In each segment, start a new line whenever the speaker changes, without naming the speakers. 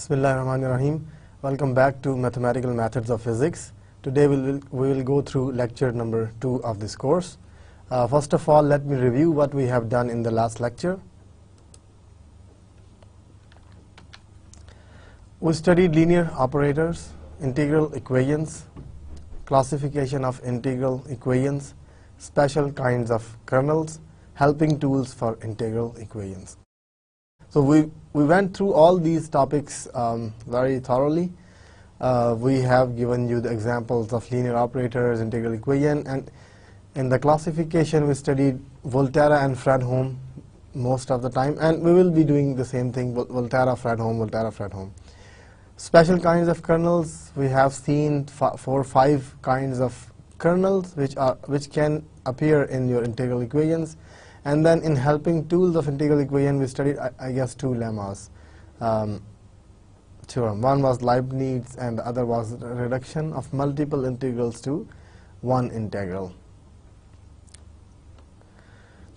Bismillahirrahmanirrahim. Welcome back to Mathematical Methods of Physics. Today we will go through lecture number 2 of this course. First of all, let me review what we have done in the last lecture. We studied linear operators, integral equations, classification of integral equations, special kinds of kernels, helping tools for integral equations. So we went through all these topics very thoroughly. We have given you the examples of linear operators, integral equation, and in the classification we studied Volterra and Fredholm most of the time, and we will be doing the same thing, Volterra, Fredholm. Special kinds of kernels, we have seen 4 or 5 kinds of kernels which can appear in your integral equations. And then in helping tools of integral equation, we studied, I guess, 2 lemmas theorem. One was Leibniz, and the other was the reduction of multiple integrals to one integral.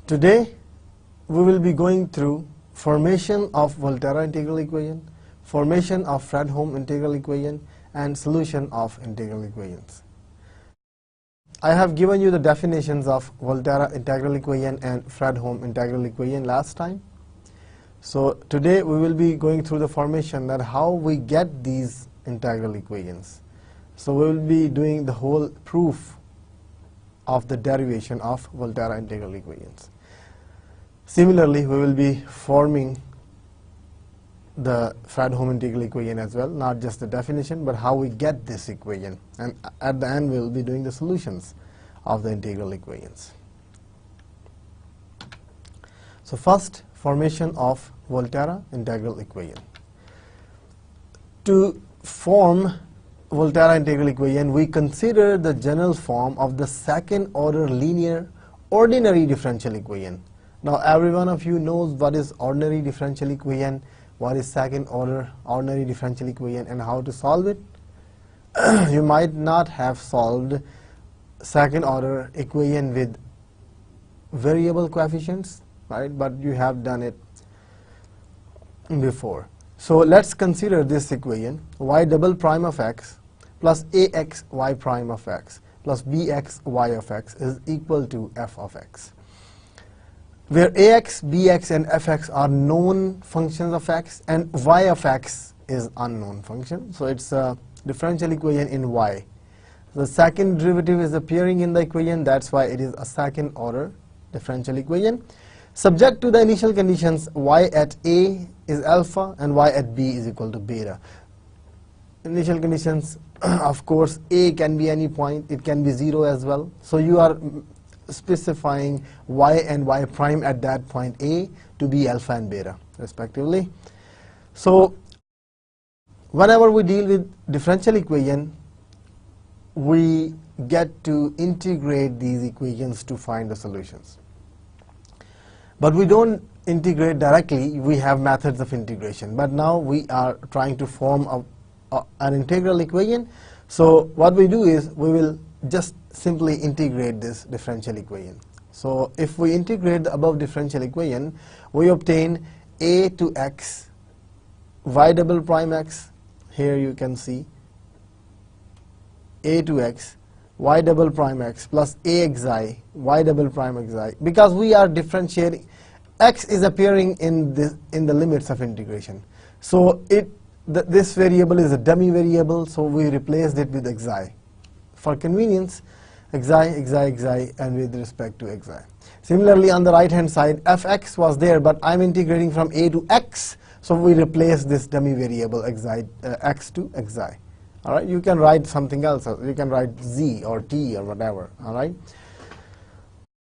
Today, we will be going through formation of Volterra integral equation, formation of Fredholm integral equation, and solution of integral equations. I have given you the definitions of Volterra integral equation and Fredholm integral equation last time. So today we will be going through the formation, that how we get these integral equations. So we will be doing the whole proof of the derivation of Volterra integral equations. Similarly, we will be forming the Fredholm integral equation as well, not just the definition, but how we get this equation. And at the end, we will be doing the solutions of the integral equations. So first, formation of Volterra integral equation. To form Volterra integral equation, we consider the general form of the second order linear ordinary differential equation. Now every one of you knows what is ordinary differential equation, what is second order ordinary differential equation, and how to solve it. You might not have solved second order equation with variable coefficients, right? But you have done it before. So let's consider this equation: y double prime of x plus ax y prime of x plus bx y of x is equal to f of x, where ax, bx, and fx are known functions of x, and y of x is unknown function. So it's a differential equation in y. The second derivative is appearing in the equation, that's why it is a second order differential equation. Subject to the initial conditions, y at a is alpha and y at b is equal to beta. Initial conditions, of course, a can be any point, it can be 0 as well. So you are specifying y and y prime at that point a to be alpha and beta respectively. So whenever we deal with differential equation, we get to integrate these equations to find the solutions. But we don't integrate directly, we have methods of integration. But now we are trying to form an integral equation. So what we do is we will just simply integrate this differential equation. So if we integrate the above differential equation, we obtain a to x, y double prime x, here you can see a to x, y double prime x plus axi, y double prime xi. Because we are differentiating, x is appearing in the limits of integration. So this variable is a dummy variable, so we replaced it with xi. For convenience, xi, and with respect to xi. Similarly, on the right hand side, fx was there, but I'm integrating from a to x, so we replace this dummy variable x to xi. All right, you can write something else. You can write z or t or whatever. All right.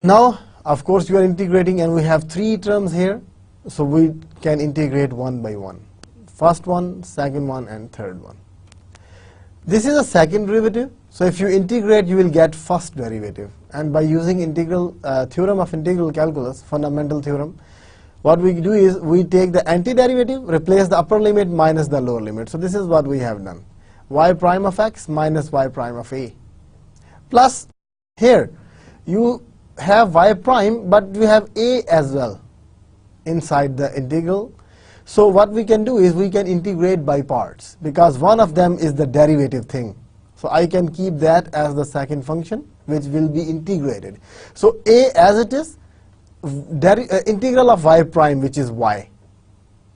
Now, of course, you are integrating, and we have 3 terms here, so we can integrate one by one. First one, second one, and third one. This is a second derivative, so if you integrate, you will get first derivative. And by using integral theorem of integral calculus, fundamental theorem, what we do is we take the antiderivative, replace the upper limit minus the lower limit. So this is what we have done: y prime of x minus y prime of a. Plus, here you have y prime, but you have a as well inside the integral. So what we can do is we can integrate by parts, because one of them is the derivative thing. So I can keep that as the second function, which will be integrated. So a as it is, integral of y prime, which is y.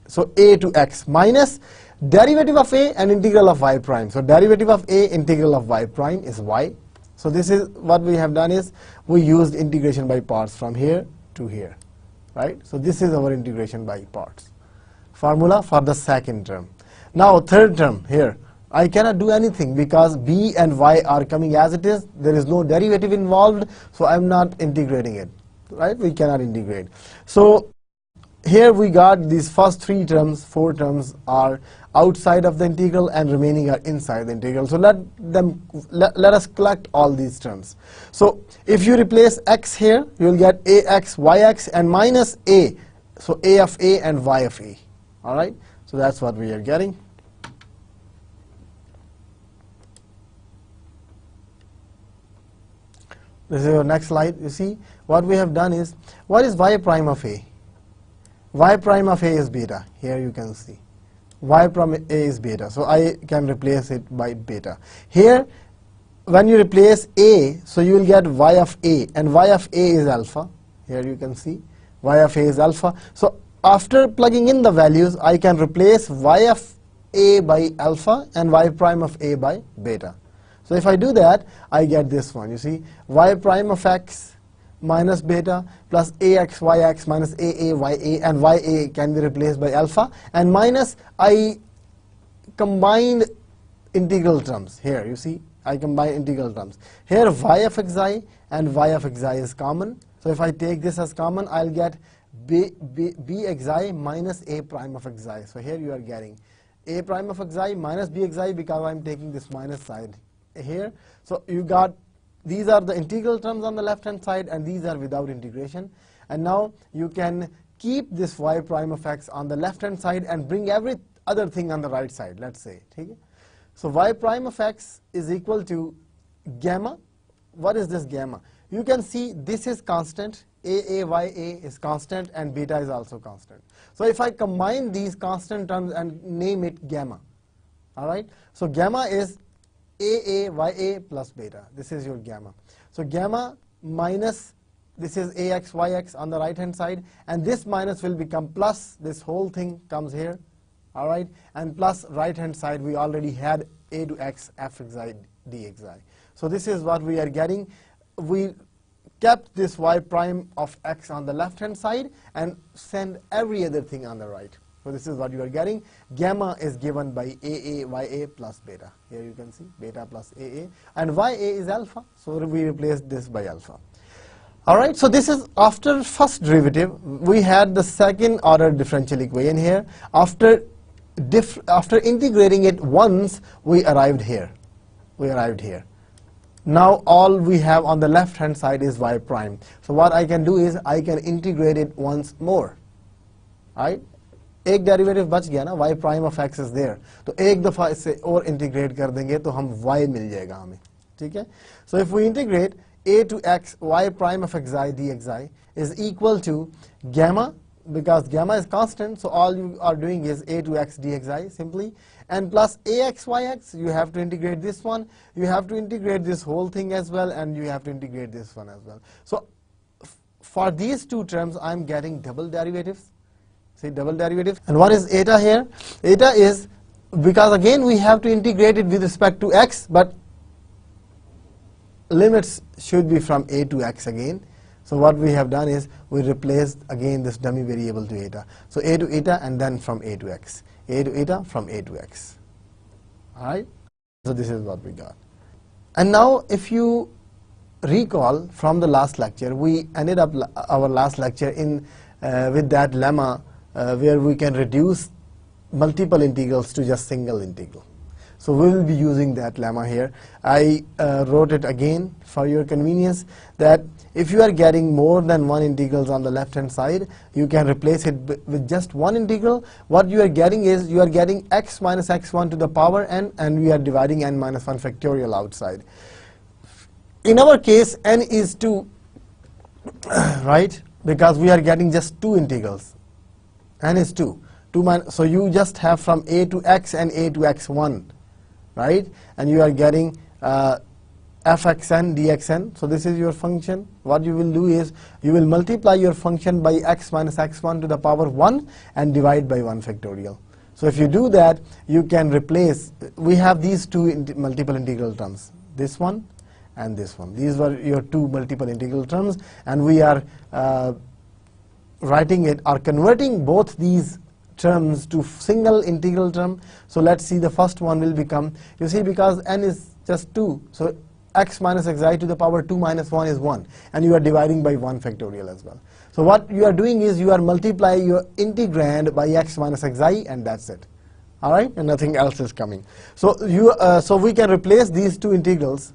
So a to x minus derivative of a and integral of y prime. So derivative of a, integral of y prime is y. So this is what we have done, is we used integration by parts from here to here, right? So this is our integration by parts formula for the second term. Now third term here, I cannot do anything because b and y are coming as it is. There is no derivative involved, so I'm not integrating it, right? We cannot integrate. So here we got these first three terms, four terms are outside of the integral and remaining are inside the integral. So let us collect all these terms. So if you replace x here, you will get ax, yx and minus a. So a of a and y of a. All right. So that's what we are getting. This is your next slide. You see what we have done is, what is y prime of a? Y prime of a is beta. Here you can see y prime a is beta, so I can replace it by beta. Here when you replace a, so you will get y of a, and y of a is alpha. Here you can see y of a is alpha. So after plugging in the values, I can replace y of a by alpha and y prime of a by beta. So if I do that, I get this one. You see, y prime of x minus beta plus ax yx minus aa ya, and ya can be replaced by alpha, and minus I combined integral terms. Here you see I combine integral terms. Here y of xi and y of xi is common. So if I take this as common, I'll get bxi minus a prime of xi. So here you are getting a prime of xi minus bxi, because I'm taking this minus side here. So you got, these are the integral terms on the left hand side, and these are without integration. And now you can keep this y prime of x on the left hand side and bring every other thing on the right side, let's say. Okay? So y prime of x is equal to gamma. What is this gamma? You can see this is constant, ya is constant, and beta is also constant. So if I combine these constant terms and name it gamma, all right? So gamma is ya plus beta. This is your gamma. So gamma minus, this is ax yx on the right hand side, and this minus will become plus. This whole thing comes here, all right? And plus right hand side, we already had a to x fxi dxi. So this is what we are getting. We kept this y prime of x on the left hand side and send every other thing on the right. So this is what you are getting. Gamma is given by ya plus beta. Here you can see beta plus aa, and ya is alpha, so we replace this by alpha. All right, so this is after first derivative. We had the second order differential equation here. After integrating it once, we arrived here. Now all we have on the left hand side is y prime. So what I can do is I can integrate it once more. Right? एक derivative बच गया ना, y prime of x is there, तो एक दफा इसे और integrate कर देंगे तो हम y मिल जाएगा हमें, ठीक है? So if we integrate a to x y prime of xi dxi is equal to gamma, because gamma is constant, so all you are doing is a to x dxi simply, and plus ax yx, you have to integrate this one, you have to integrate this whole thing as well, and you have to integrate this one as well. So for these two terms, I'm getting double derivatives. See, double derivative. And what is eta here? Eta is, because again we have to integrate it with respect to x, but limits should be from a to x again. So what we have done is we replaced again this dummy variable to eta. So a to eta and then from a to x. A to eta from a to x. Alright? So this is what we got. And now if you recall from the last lecture, we ended up our last lecture in with that lemma where we can reduce multiple integrals to just single integral. So we will be using that lemma here. I wrote it again for your convenience, that if you are getting more than one integrals on the left hand side, you can replace it with just one integral. What you are getting is you are getting x minus x1 to the power n, and we are dividing n minus 1 factorial outside. In our case, n is 2, right? Because we are getting just two integrals. N is 2. So you just have from a to x and a to x1, right? And you are getting fxn dxn. So this is your function. What you will do is you will multiply your function by x minus x1 to the power 1 and divide by 1 factorial. So if you do that, you can replace, we have these two multiple integral terms, this one and this one. These were your two multiple integral terms, and we are writing it or converting both these terms to single integral term. So let's see, the first one will become, you see, because n is just 2, so x minus xi to the power 2 minus 1 is 1, and you are dividing by 1 factorial as well. So what you are doing is you are multiplying your integrand by x minus xi, and that's it. All right, and nothing else is coming. So so we can replace these two integrals,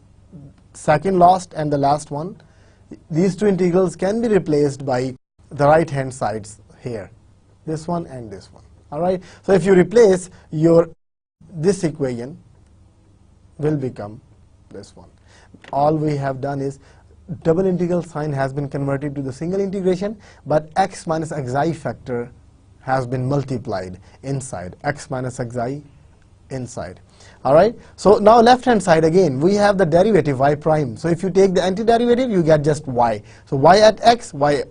second last and the last one. These two integrals can be replaced by the right hand sides here, this one and this one. All right. So if you replace this equation will become this one. All we have done is double integral sign has been converted to the single integration, but x minus xi factor has been multiplied inside, x minus xi inside. All right. So now left hand side again, we have the derivative y prime. So if you take the antiderivative, you get just y. So y at x, y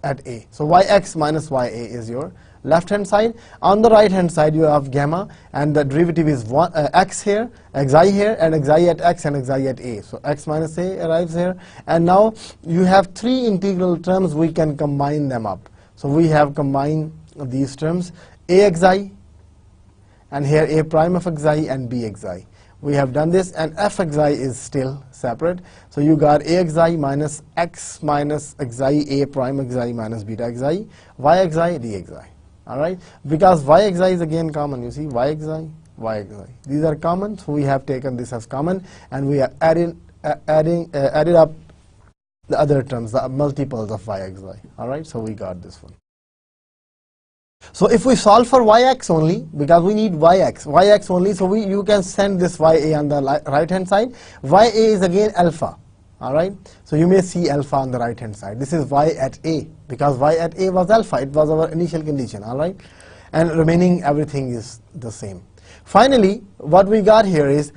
at a. So yx minus ya is your left hand side. On the right hand side, you have gamma, and the derivative is x here, xi here, and xi at x and xi at a. So x minus a arrives here, and now you have three integral terms. We can combine them up. So we have combined these terms, axi, and here a prime of xi and bxi. We have done this, and fxi is still separate. So you got axi minus x minus xi, a prime xi minus beta xi, yxi, dxi. All right, because yxi is again common. You see, yxi, yxi. These are common, so we have taken this as common, and we are added up the other terms, the multiples of yxi. All right, so we got this one. So if we solve for yx only, because we need yx only, so you can send this ya on the right hand side. Ya is again alpha. All right, so you may see alpha on the right hand side. This is y at a, because y at a was alpha. It was our initial condition. All right, and remaining everything is the same. Finally, what we got here is,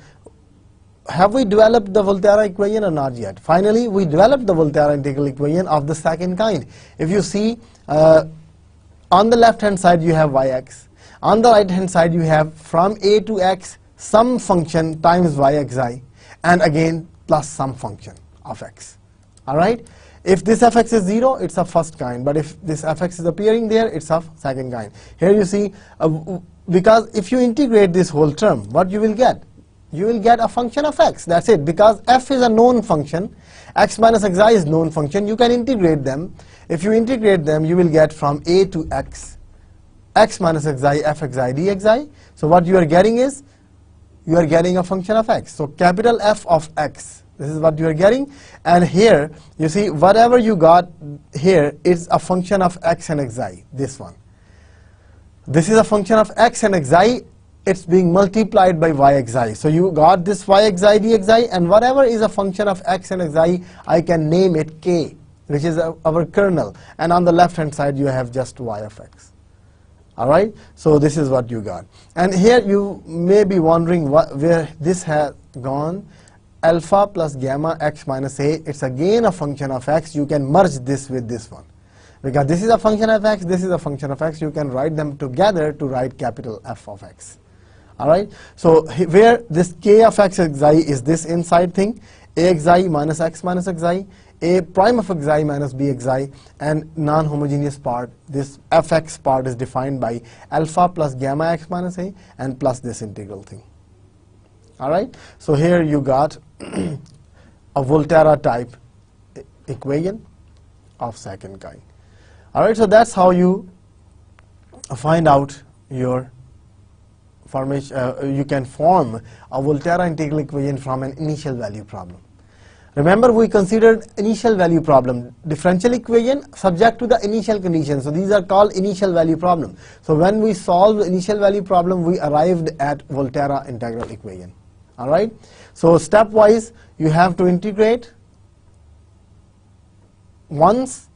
have we developed the Volterra equation or not yet? Finally, we developed the Volterra integral equation of the second kind. If you see, on the left hand side you have yx, on the right hand side you have from a to x some function times yxi, and again plus some function of x. All right. If this fx is 0, it's of first kind, but if this fx is appearing there, it's of second kind. Here you see, because if you integrate this whole term, what you will get? You will get a function of x. That's it. Because f is a known function, x minus xi is known function. You can integrate them. If you integrate them, you will get from a to x, x minus xi, fxi, dxi. So what you are getting is, you are getting a function of x. So capital F of x, this is what you are getting. And here, you see, whatever you got here is a function of x and xi, this one. This is a function of x and xi. It's being multiplied by yxi. So you got this yxi, dxi, and whatever is a function of x and xi, I can name it k, which is our kernel. And on the left hand side, you have just y of x. All right, so this is what you got. And here you may be wondering where this has gone. Alpha plus gamma x minus a, it's again a function of x. You can merge this with this one. Because this is a function of x, this is a function of x, you can write them together to write capital F of x. All right, so where this k of x xi is this inside thing, axi minus x minus xi, a prime of xi minus bxi, and non-homogeneous part, this fx part is defined by alpha plus gamma x minus a and plus this integral thing. All right, so here you got a Volterra type equation of second kind. All right, so that's how you find out your formation. You can form a Volterra integral equation from an initial value problem. Remember, we considered initial value problem, differential equation subject to the initial conditions. So these are called initial value problem. So when we solved the initial value problem, we arrived at Volterra integral equation. All right. So stepwise, you have to integrate once,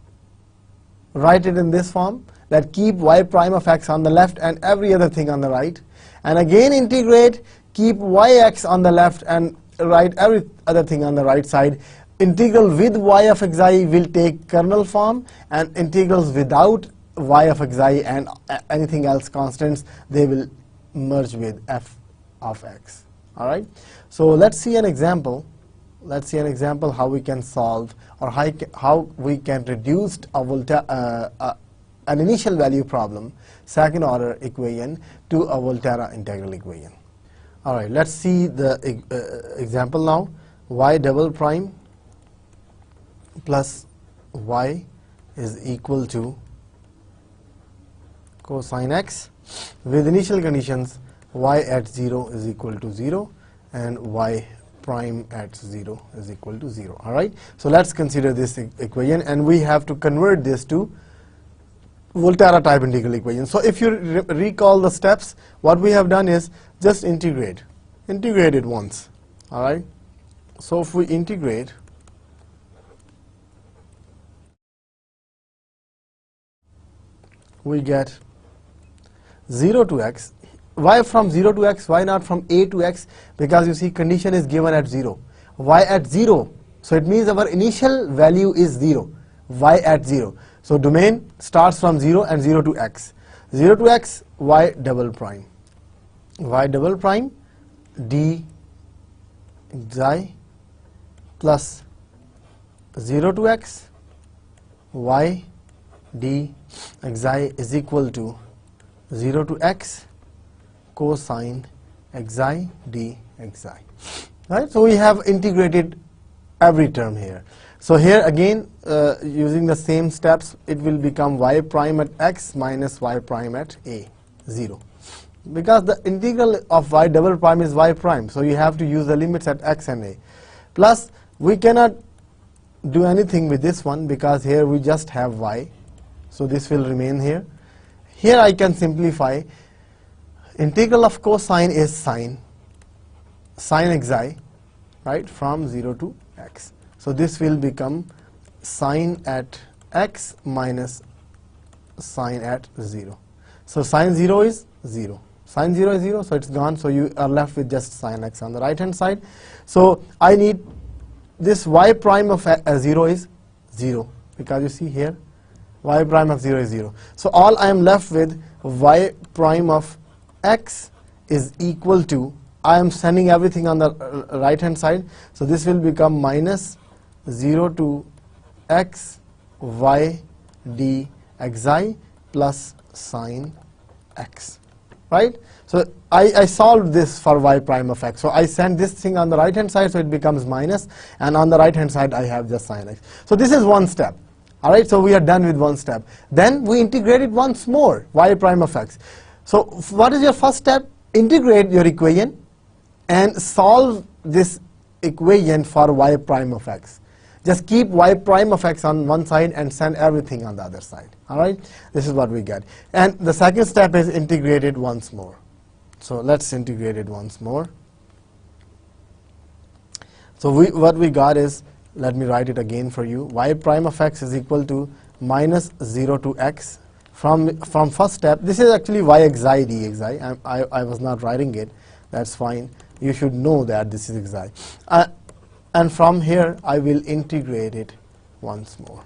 write it in this form. that keep y prime of x on the left and every other thing on the right, and again integrate, keep yx on the left and write every other thing on the right side. Integral with y of xi will take kernel form, and integrals without y of xi and anything else constants, they will merge with f of x. All right. So let's see an example. Let's see an example how we can solve, or how we can reduce an initial value problem, second order equation, to a Volterra integral equation. All right. Let's see the example now. Y double prime plus y is equal to cosine x with initial conditions y at 0 is equal to 0 and y prime at 0 is equal to 0. All right. So let's consider this equation, and we have to convert this to Volterra type integral equation. So if you recall the steps, what we have done is just integrate it once. All right. So if we integrate, we get 0 to x. Why from 0 to x? Why not from a to x? Because you see condition is given at 0. Y at 0. So it means our initial value is 0. Y at 0. So domain starts from 0 and 0 to x. 0 to x, y double prime. Y double prime d xi plus 0 to x, y d xi is equal to 0 to x cosine xi d xi. Right? So we have integrated every term here. So here again, using the same steps, it will become y prime at x minus y prime at a, 0. Because the integral of y double prime is y prime, so you have to use the limits at x and a. Plus, we cannot do anything with this one because here we just have y. So this will remain here. Here I can simplify. Integral of cosine is sine xi, right, from 0 to x. So this will become sine at x minus sine at 0. So sine 0 is 0. Sine 0 is 0, so it's gone. So you are left with just sine x on the right hand side. So I need this y prime of 0 is 0, because you see here y prime of 0 is 0. So all I am left with, y prime of x is equal to, I am sending everything on the right hand side, so this will become minus 0 to x y d xi plus sine x. Right? So I solved this for y prime of x. So I send this thing on the right hand side, so it becomes minus, and on the right hand side I have just sine x. So this is one step. All right, so we are done with one step. Then we integrate it once more, y prime of x. So what is your first step? Integrate your equation and solve this equation for y prime of x. Just keep y prime of x on one side and send everything on the other side. All right, this is what we get. And the second step is integrate it once more. So let's integrate it once more. So what we got is, let me write it again for you. Y prime of x is equal to minus 0 to x. From first step, this is actually y xi d xi. I was not writing it. That's fine. You should know that this is xi. And from here, I will integrate it once more.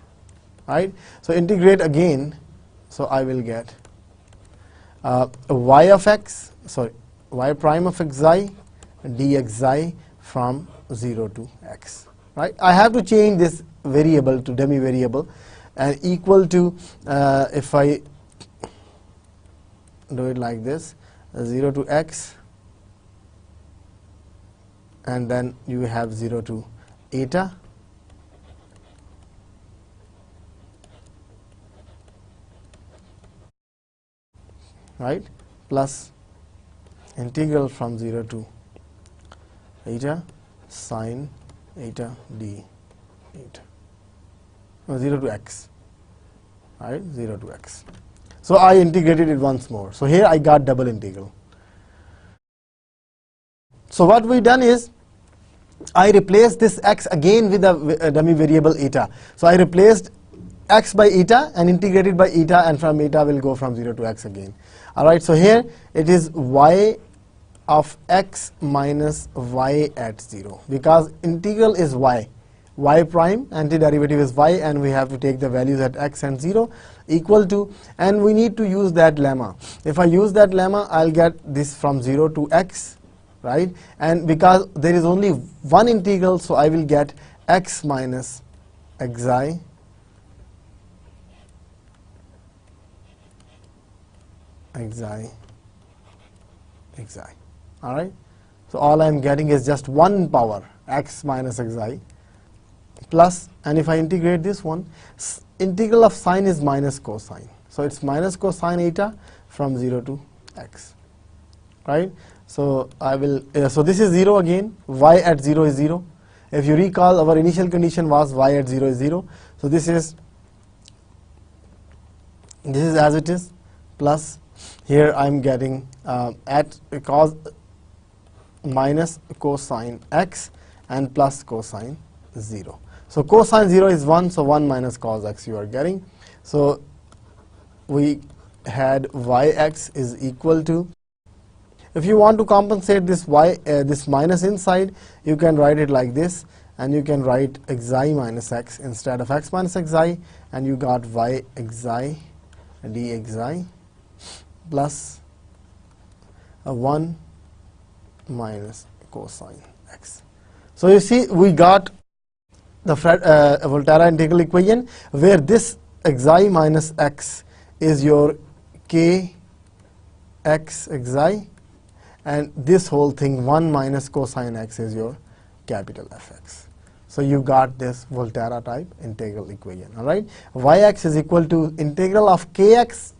Right? So integrate again. So I will get y of x, sorry, y prime of xi dxi from 0 to x. Right? I have to change this variable to dummy variable, and equal to, if I do it like this, 0 to x, and then you have 0 to eta, right, plus integral from 0 to eta sine eta d eta, 0 to x, right, 0 to x. So I integrated it once more. So here I got double integral. So what we done is, I replaced this x again with a dummy variable eta. So I replaced x by eta and integrate it by eta, and from eta will go from 0 to x again. Alright, so here it is y of x minus y at 0, because integral is y prime, antiderivative is y, and we have to take the values at x and 0 equal to, and we need to use that lemma. If I use that lemma, I'll get this from 0 to x, right? And because there is only one integral, so I will get x minus xi xi. All right, so all I'm getting is just 1 power x minus xi plus, and if I integrate this one, integral of sine is minus cosine, so it's minus cosine eta from 0 to x, right? So I will so this is 0 again, y at 0 is 0. If you recall, our initial condition was y at 0 is 0, so this is as it is, plus here I'm getting at cos minus cosine x and plus cosine 0. So cosine 0 is 1, so 1 minus cos x you are getting. So we had yx is equal to, if you want to compensate this this minus inside, you can write it like this, and you can write xi minus x instead of x minus xi, and you got y xi dxi plus 1 minus cosine x. So you see, we got the Volterra integral equation, where this xi minus x is your k x xi, and this whole thing 1 minus cosine x is your capital Fx. So you got this Volterra type integral equation. All right, yx is equal to integral of kx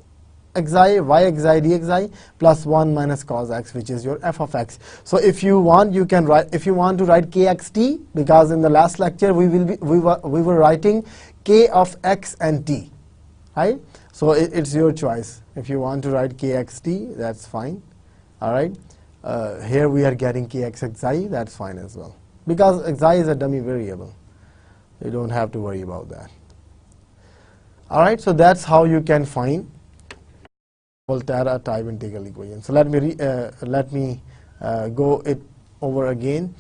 xi y xi dxi plus 1 minus cos x, which is your f of x. So if you want, you can write, if you want to write kxt, because in the last lecture we were writing k of x and t, right? So it's your choice. If you want to write kxt, that's fine. All right, here we are getting kx xi, that's fine as well, because xi is a dummy variable. You don't have to worry about that. All right, so that's how you can find Volterra type integral equation. So let me go it over again.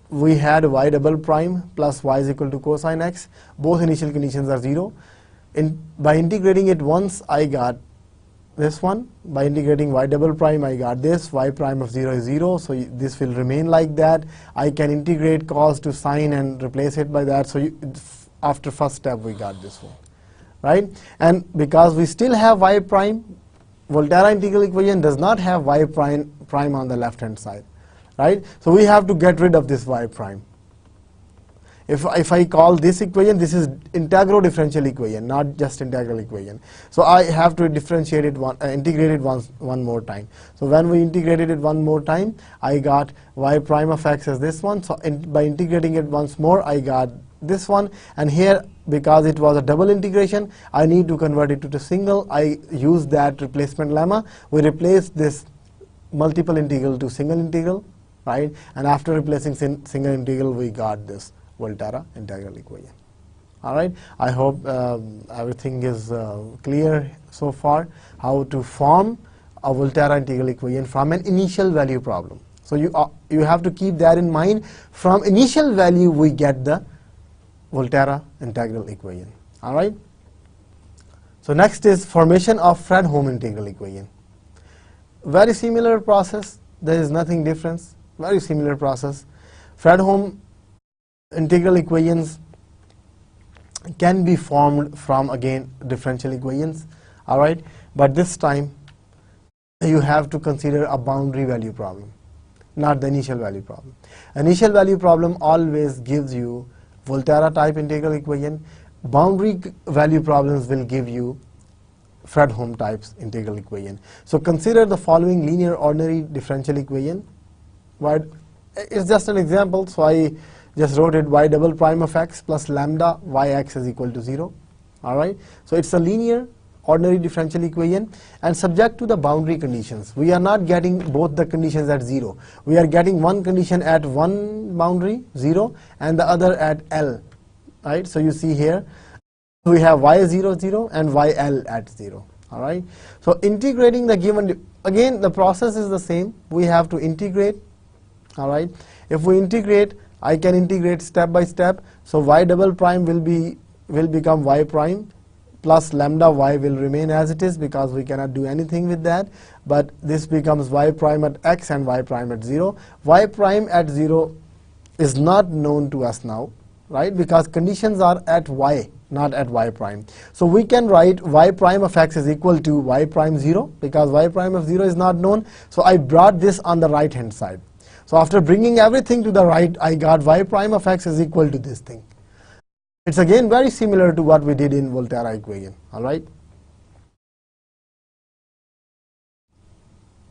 We had y double prime plus y is equal to cosine x. Both initial conditions are 0. By integrating it once, I got this one. By integrating y double prime, I got this. Y prime of 0 is 0, so this will remain like that. I can integrate cos to sine and replace it by that. So after first step, we got this one, right? And because we still have y prime, Volterra integral equation does not have y prime on the left hand side, right? So we have to get rid of this y prime. If I call this equation, this is integral differential equation, not just integral equation. So I have to differentiate it integrate it one more time. So when we integrated it one more time, I got y prime of x as this one. So by integrating it once more, I got this one. And here, because it was a double integration, I need to convert it to single. I use that replacement lemma. We replace this multiple integral to single integral, right? And after replacing single integral, we got this Volterra integral equation. All right, I hope everything is clear so far, how to form a Volterra integral equation from an initial value problem. So you have to keep that in mind. From initial value, we get the Volterra integral equation. All right. So next is formation of Fredholm integral equation. Very similar process. There is nothing different. Very similar process. Fredholm integral equations can be formed from, again, differential equations. All right. But this time you have to consider a boundary value problem, not the initial value problem. Initial value problem always gives you Volterra type integral equation. Boundary value problems will give you Fredholm types integral equation. So consider the following linear ordinary differential equation. It's just an example, so I just wrote it y double prime of x plus lambda yx is equal to 0. All right. So it's a linear ordinary differential equation and subject to the boundary conditions. We are not getting both the conditions at 0. We are getting one condition at one boundary, 0, and the other at L. Right? So you see here, we have y0, 0 and yl at 0. All right. So integrating the given, again the process is the same. We have to integrate. All right. If we integrate, I can integrate step by step. So y double prime will become y prime plus lambda y will remain as it is because we cannot do anything with that. But this becomes y prime at x and y prime at 0. Y prime at 0 is not known to us now, right? Because conditions are at y, not at y prime. So we can write y prime of x is equal to y prime 0 because y prime of 0 is not known. So I brought this on the right hand side. So after bringing everything to the right, I got y prime of x is equal to this thing. It's again very similar to what we did in Volterra equation. All right.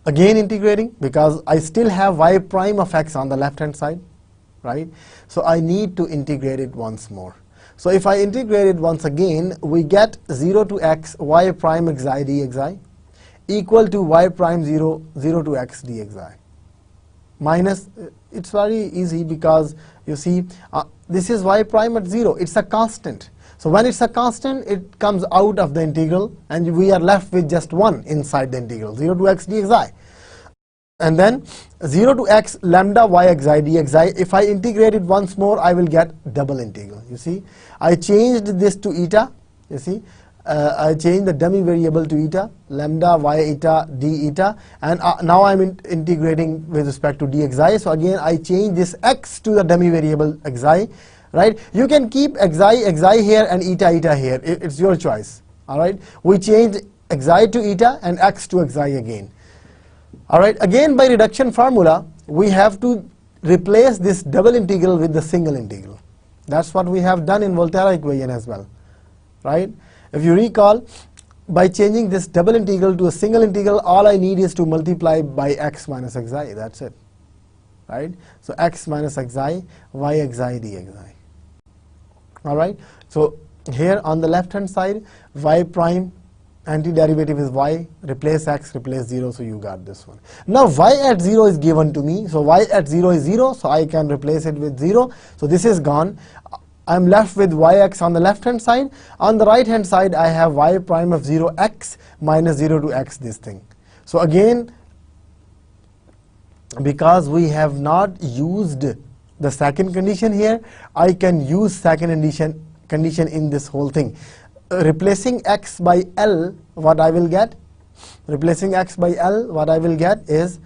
Again integrating because I still have y prime of x on the left hand side, right? So I need to integrate it once more. So if I integrate it once again, we get 0 to x y prime xi dxi equal to y prime 0, 0 to x dxi. Minus, it's very easy because you see this is y prime at 0. It's a constant. So when it's a constant, it comes out of the integral and we are left with just 1 inside the integral, 0 to x dxi. And then 0 to x lambda y xi dxi. If I integrate it once more, I will get double integral. You see, I changed this to eta. You see, I changed the dummy variable to eta, lambda y eta d eta, and now I'm integrating with respect to dxi. So again, I change this x to the dummy variable xi, right? You can keep xi here and eta here. It's your choice. All right. We changed xi to eta and x to xi again. All right. Again, by reduction formula, we have to replace this double integral with the single integral. That's what we have done in Volterra equation as well, right? If you recall, by changing this double integral to a single integral, all I need is to multiply by x minus xi. That's it, right? So x minus xi, y xi dxi. All right. So here on the left hand side, y prime antiderivative is y, replace x, replace 0, so you got this one. Now y at 0 is given to me, so y at 0 is 0, so I can replace it with 0. So this is gone. I'm left with yx on the left hand side. On the right hand side, I have y prime of 0 x minus 0 to x, this thing. So again, because we have not used the second condition here, I can use second condition in this whole thing. Replacing x by L, what I will get? Replacing x by L, what I will get is,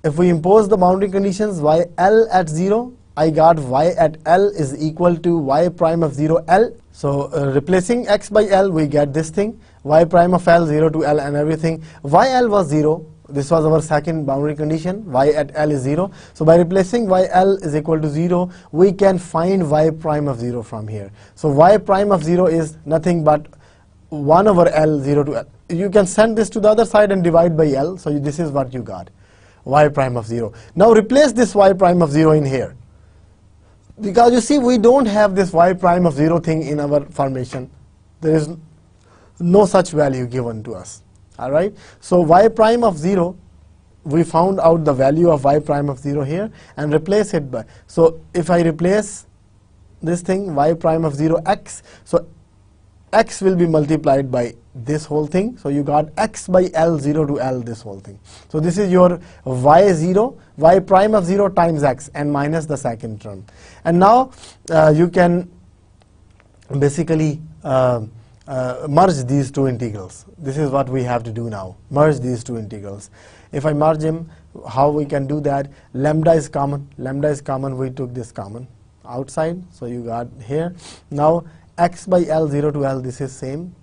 if we impose the boundary conditions yL at 0, I got y at L is equal to y prime of 0 L. So replacing x by L, we get this thing, y prime of L 0 to L and everything. YL was 0. This was our second boundary condition. Y at L is 0. So by replacing YL is equal to 0, we can find y prime of 0 from here. So y prime of 0 is nothing but 1 over L 0 to L. You can send this to the other side and divide by L. So this is what you got, y prime of 0. Now replace this y prime of 0 in here. Because you see, we don't have this y prime of 0 thing in our formation. There is no such value given to us. All right. So y prime of 0, we found out the value of y prime of 0 here and replace it by. So if I replace this thing, y prime of 0 x, so x will be multiplied by this whole thing. So you got x by L 0 to L, this whole thing. So this is your y0, y prime of 0 times x and minus the second term. And now you can basically merge these two integrals. This is what we have to do now, merge these two integrals. If I merge them, how we can do that? Lambda is common. Lambda is common. We took this common outside. So you got here. Now x by L 0 to L, this is same,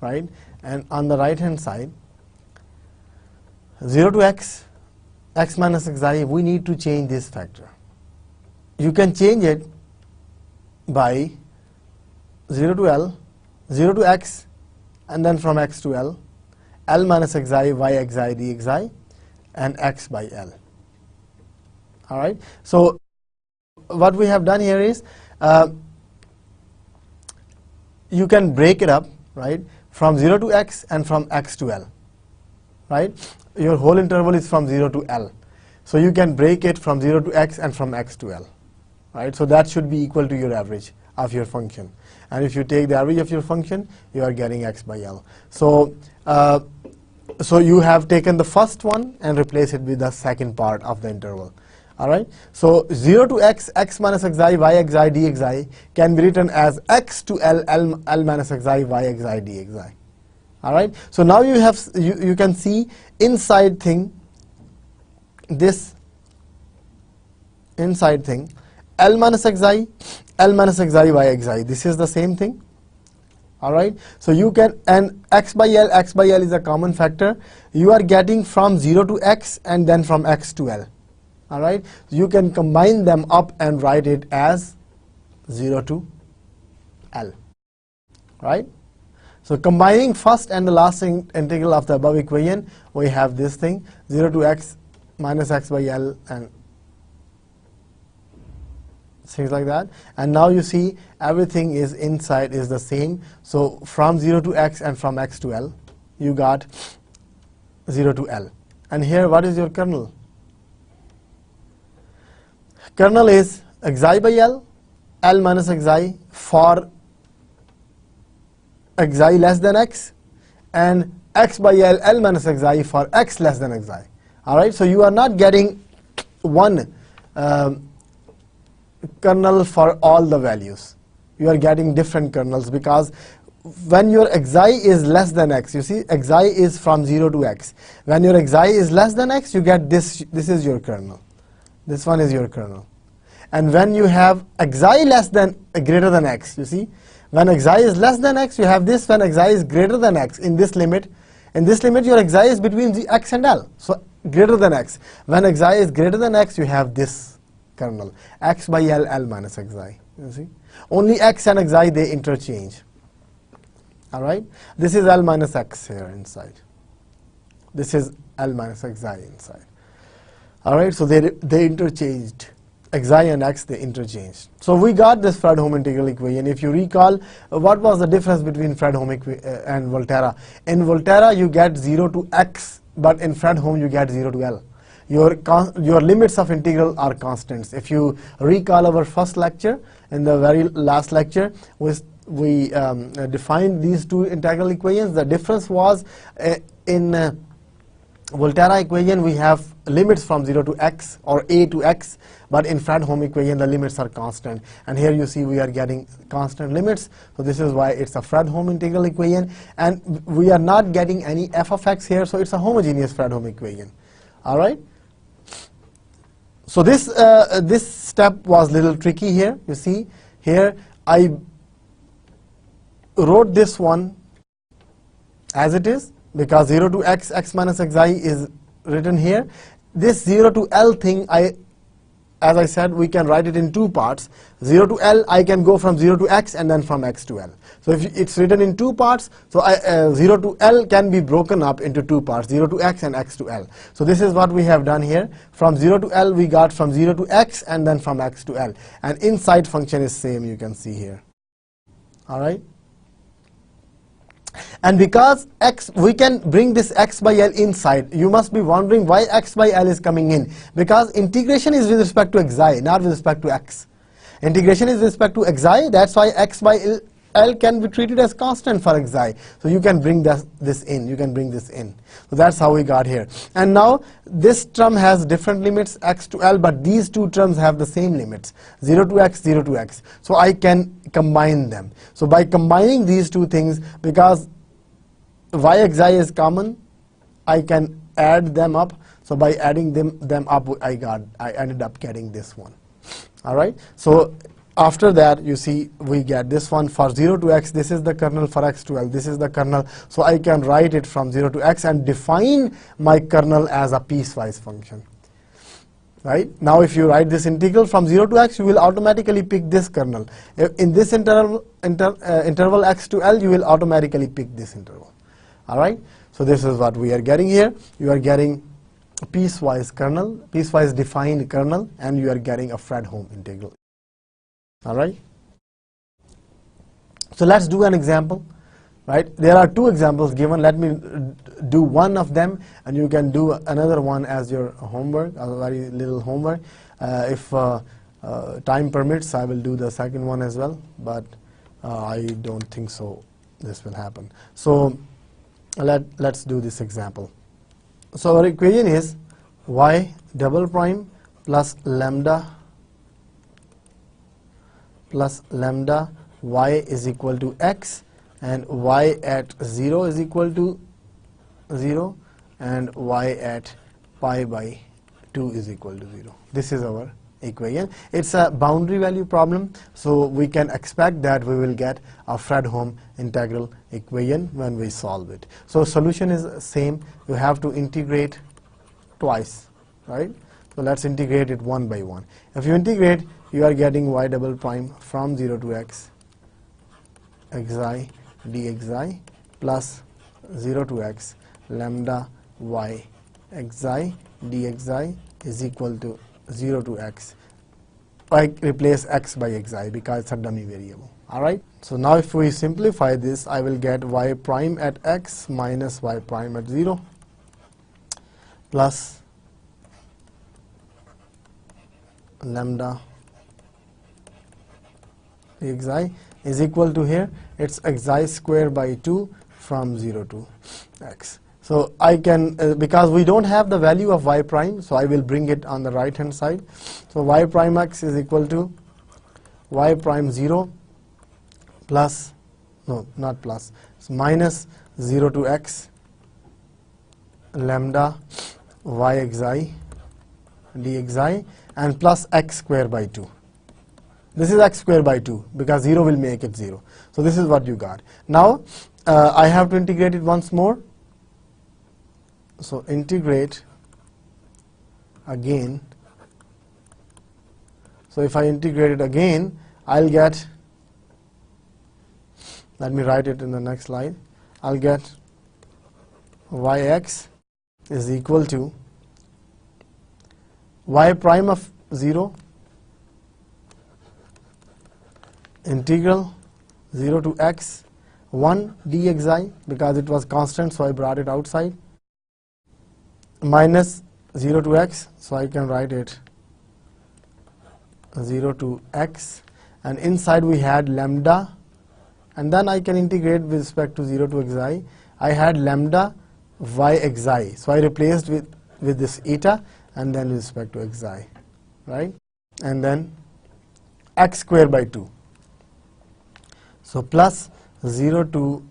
right? And on the right hand side, 0 to x, x minus xi, we need to change this factor. You can change it by 0 to L, 0 to x, and then from x to L, L minus xi, y xi dxi, and x by L. All right. So what we have done here is, you can break it up, right, from 0 to x and from x to L, right? Your whole interval is from 0 to L. So you can break it from 0 to x and from x to L, right? So that should be equal to your average. of your function. And if you take the average of your function, you are getting x by L. So, so you have taken the first one and replace it with the second part of the interval. All right. So 0 to x, x minus xi, y xi, dxi can be written as x to L, L minus xi, y xi, dxi. All right. So now you have you can see inside thing, this inside thing, L minus xi, L minus xi, y xi. This is the same thing. All right. So you can, and x by L is a common factor. You are getting from 0 to x and then from x to L. All right. So you can combine them up and write it as 0 to L. Right. So combining first and the last integral of the above equation, we have this thing 0 to x minus x by L and things like that. And now you see everything is inside is the same. So from 0 to x and from x to L, you got 0 to L. And here, what is your kernel? Kernel is xi by L, L minus xi for xi less than x, and x by L, L minus xi for x less than xi. All right. So you are not getting one kernel for all the values. You are getting different kernels, because when your xi is less than x, you see xi is from 0 to x. When your xi is less than x, you get this. This is your kernel. This one is your kernel. And when you have xi less than greater than x, you see, when xi is less than x, you have this. When xi is greater than x, in this limit, your xi is between x and L. So greater than x. When xi is greater than x, you have this kernel, x by L, L minus xi. You see, only x and xi, they interchange. All right. This is L minus x here inside. This is L minus xi inside. All right. So they interchanged. Xi and x, they interchanged. So we got this Fredholm integral equation. If you recall, what was the difference between Fredholm and Volterra? In Volterra, you get 0 to x, but in Fredholm, you get 0 to L. Your limits of integral are constants. If you recall our first lecture, in the very last lecture, we defined these two integral equations. The difference was in Volterra equation, we have limits from 0 to x or a to x, but in Fredholm equation, the limits are constant. And here you see we are getting constant limits. So this is why it's a Fredholm integral equation. And we are not getting any f of x here, so it's a homogeneous Fredholm equation. All right. So this step was a little tricky here. You see, here I wrote this one as it is, because 0 to x, x minus xi is written here. This 0 to L thing, as I said, we can write it in two parts. 0 to L, I can go from 0 to x and then from x to L. So if it's written in two parts, so 0 to L can be broken up into two parts, 0 to x and x to L. So this is what we have done here. From 0 to L, we got from 0 to x and then from x to L. And inside function is same, you can see here. All right. And because x, we can bring this x by L inside. You must be wondering why x by L is coming in. Because integration is with respect to xi, not with respect to x. Integration is with respect to xi. That's why x by L can be treated as constant for xi. So you can bring this in. You can bring this in. So that's how we got here. And now this term has different limits, x to L, but these two terms have the same limits, 0 to x, 0 to x. So I can combine them. So by combining these two things, because yxi is common, I can add them up. So by adding them up, I ended up getting this one. All right. So after that, you see we get this one for 0 to x. This is the kernel for x to L. This is the kernel. So I can write it from 0 to x and define my kernel as a piecewise function. Right. Now if you write this integral from 0 to x, you will automatically pick this kernel. In this interval x to L, you will automatically pick this interval. All right. So this is what we are getting here. You are getting a piecewise kernel, piecewise defined kernel, and you are getting a Fredholm integral. All right. So let's do an example. Right. There are two examples given. Let me do one of them, and you can do another one as your homework, a very little homework. If time permits, I will do the second one as well, but I don't think so this will happen. So let's do this example. So our equation is y double prime plus lambda y is equal to x, and y at 0 is equal to 0, and y at pi by 2 is equal to 0. This is our equation. It's a boundary value problem, so we can expect that we will get a Fredholm integral equation when we solve it. So solution is same. You have to integrate twice, right? So let's integrate it one by one. If you integrate, you are getting y double prime from 0 to x xi dxi plus 0 to x lambda y xi dxi is equal to 0 to x. I replace x by xi because it's a dummy variable. Alright, so now if we simplify this, I will get y prime at x minus y prime at 0 plus lambda xi is equal to, here it's xi square by 2 from 0 to x. So I can, because we don't have the value of y prime, so I will bring it on the right hand side. So y prime x is equal to y prime 0 plus, no, not plus, it's minus 0 to x lambda y xi dxi and plus x square by 2. This is x square by 2 because 0 will make it 0. So this is what you got. Now I have to integrate it once more. So integrate again. So if I integrate it again, I'll get, let me write it in the next slide, I'll get yx is equal to y prime of 0 integral 0 to x 1 dxi, because it was constant, so I brought it outside, minus 0 to x, so I can write it 0 to x, and inside we had lambda, and then I can integrate with respect to 0 to xi. I had lambda y xi, so I replaced with this eta, and then with respect to xi, right? And then x square by 2. So plus 0 to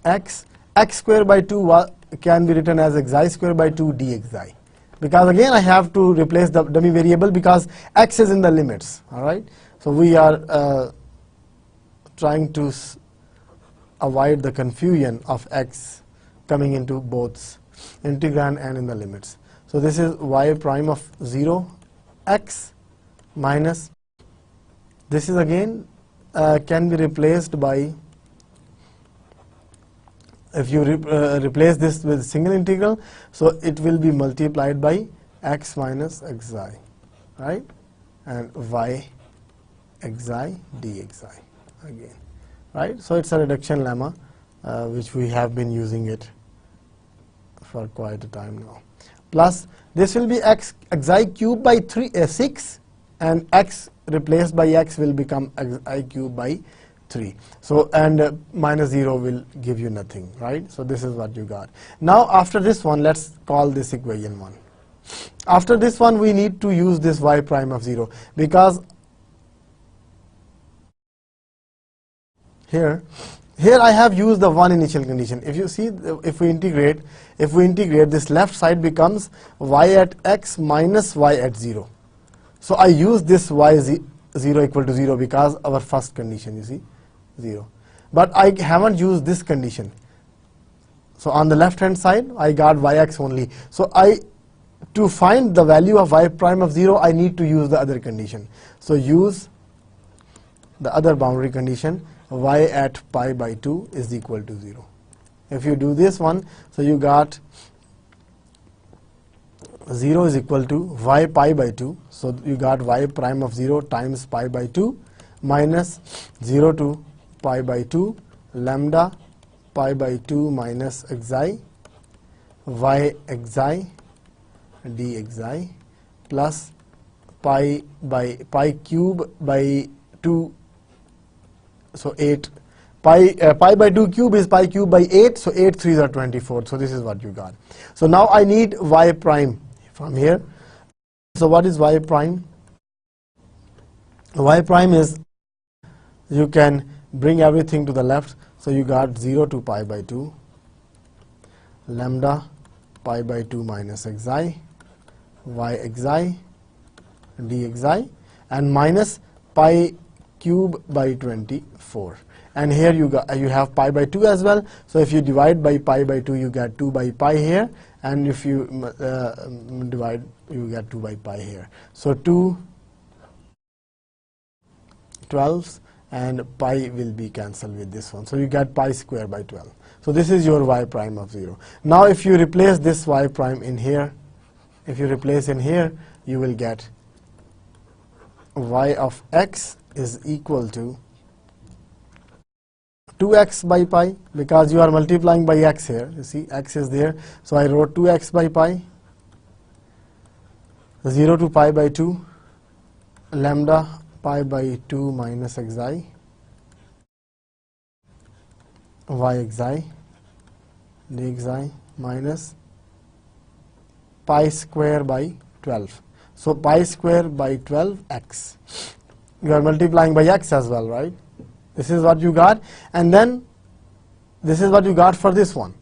x, x square by 2 can be written as xi square by 2 dxi, because again I have to replace the dummy variable because x is in the limits. All right, so we are trying to avoid the confusion of x coming into both integrand and in the limits. So this is y prime of 0 x minus, this is again can be replaced by, if you replace this with single integral, so it will be multiplied by x minus xi, right, and y xi dxi again, right. So it's a reduction lemma which we have been using it for quite a time now. Plus this will be xi cube by 6, and x replaced by x will become xi cube by 3. So and minus 0 will give you nothing, right. So this is what you got. Now after this one, let's call this equation 1. After this one, we need to use this y prime of 0, because here I have used the one initial condition. If you see, if we integrate this left side becomes y at x minus y at 0. So I use this y 0 equal to 0 because our first condition, you see, 0. But I haven't used this condition. So on the left hand side, I got yx only. So to find the value of y prime of 0, I need to use the other condition. So use the other boundary condition, y at pi by 2 is equal to 0. If you do this one, so you got 0 is equal to y pi by 2. So you got y prime of 0 times pi by 2 minus 0 to pi by 2 lambda pi by 2 minus xi y xi dxi plus pi cube by 2, so 8. Pi by 2 cube is pi cube by 8, so 8 3s are 24. So this is what you got. So now I need y prime from here. So what is y prime? Y prime is, you can bring everything to the left. So you got 0 to pi by 2, lambda pi by 2 minus xi, y xi, dxi, and minus pi cube by 24. And here you have pi by 2 as well. So if you divide by pi by 2, you get 2 by pi here, and if you divide, you get 2 by pi here. So 2 12s, and pi will be cancelled with this one. So you get pi square by 12. So this is your y prime of 0. Now if you replace this y prime in here, if you replace in here, you will get y of x is equal to 2x by pi, because you are multiplying by x here. You see, x is there. So I wrote 2x by pi, 0 to pi by 2, lambda pi by 2 minus xi, y xi, dxi, minus pi square by 12. So pi square by 12 x. You are multiplying by x as well, right? This is what you got, and then this is what you got for this one,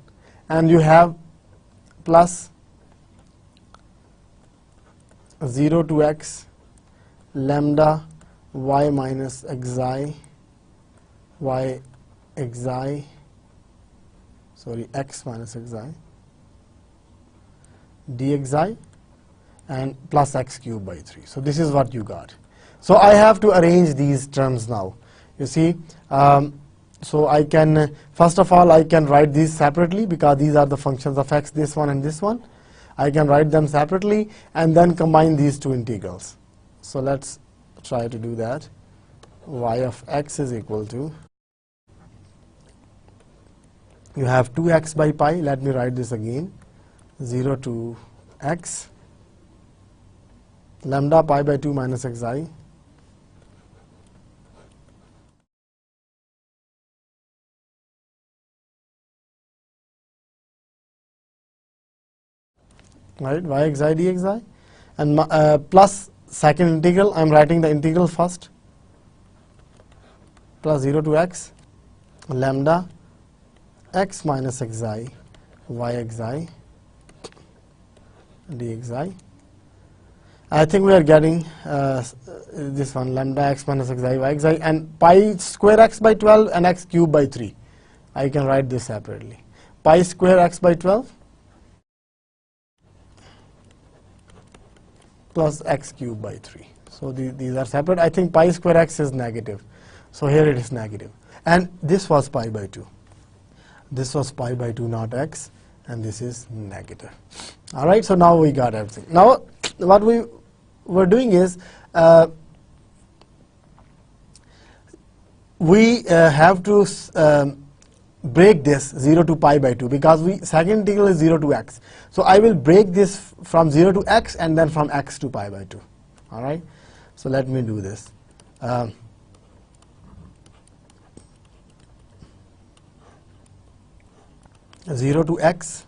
and you have plus 0 to x, lambda y minus xi, y xi, sorry, x minus xi, dxi, and plus x cubed by 3. So this is what you got. So I have to arrange these terms now. You see, so I can, first of all, I can write these separately, because these are the functions of x, this one and this one. I can write them separately and then combine these two integrals. So let's try to do that. Y of x is equal to, you have 2x by pi. Let me write this again. 0 to x, lambda pi by 2 minus xi, right, y xi dxi, and plus second integral. I am writing the integral first, plus 0 to x, lambda x minus xi, y xi, dxi. I think we are getting this one, lambda x minus xi, y xi, and pi square x by 12 and x cubed by 3. I can write this separately. Pi square x by 12 plus x cubed by 3. So these are separate. I think pi square x is negative. So here it is negative. And this was pi by 2. This was pi by 2, not x, and this is negative. All right, so now we got everything. Now what we were doing is, we have to break this 0 to pi by 2, because second integral is 0 to x. So I will break this from 0 to x and then from x to pi by 2. All right, so let me do this. 0 to x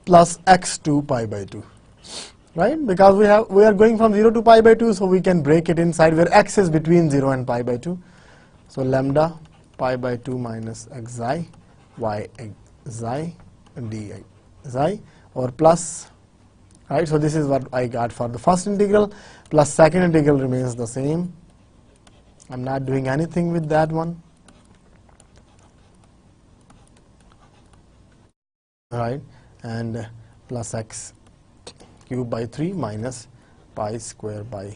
plus x to pi by 2, right? Because we are going from 0 to pi by 2, so we can break it inside where x is between 0 and pi by 2. So lambda pi by 2 minus xi, y xi, dxi, or plus, right? So this is what I got for the first integral, plus second integral remains the same. I'm not doing anything with that one. Right, and plus x cubed by 3 minus pi square by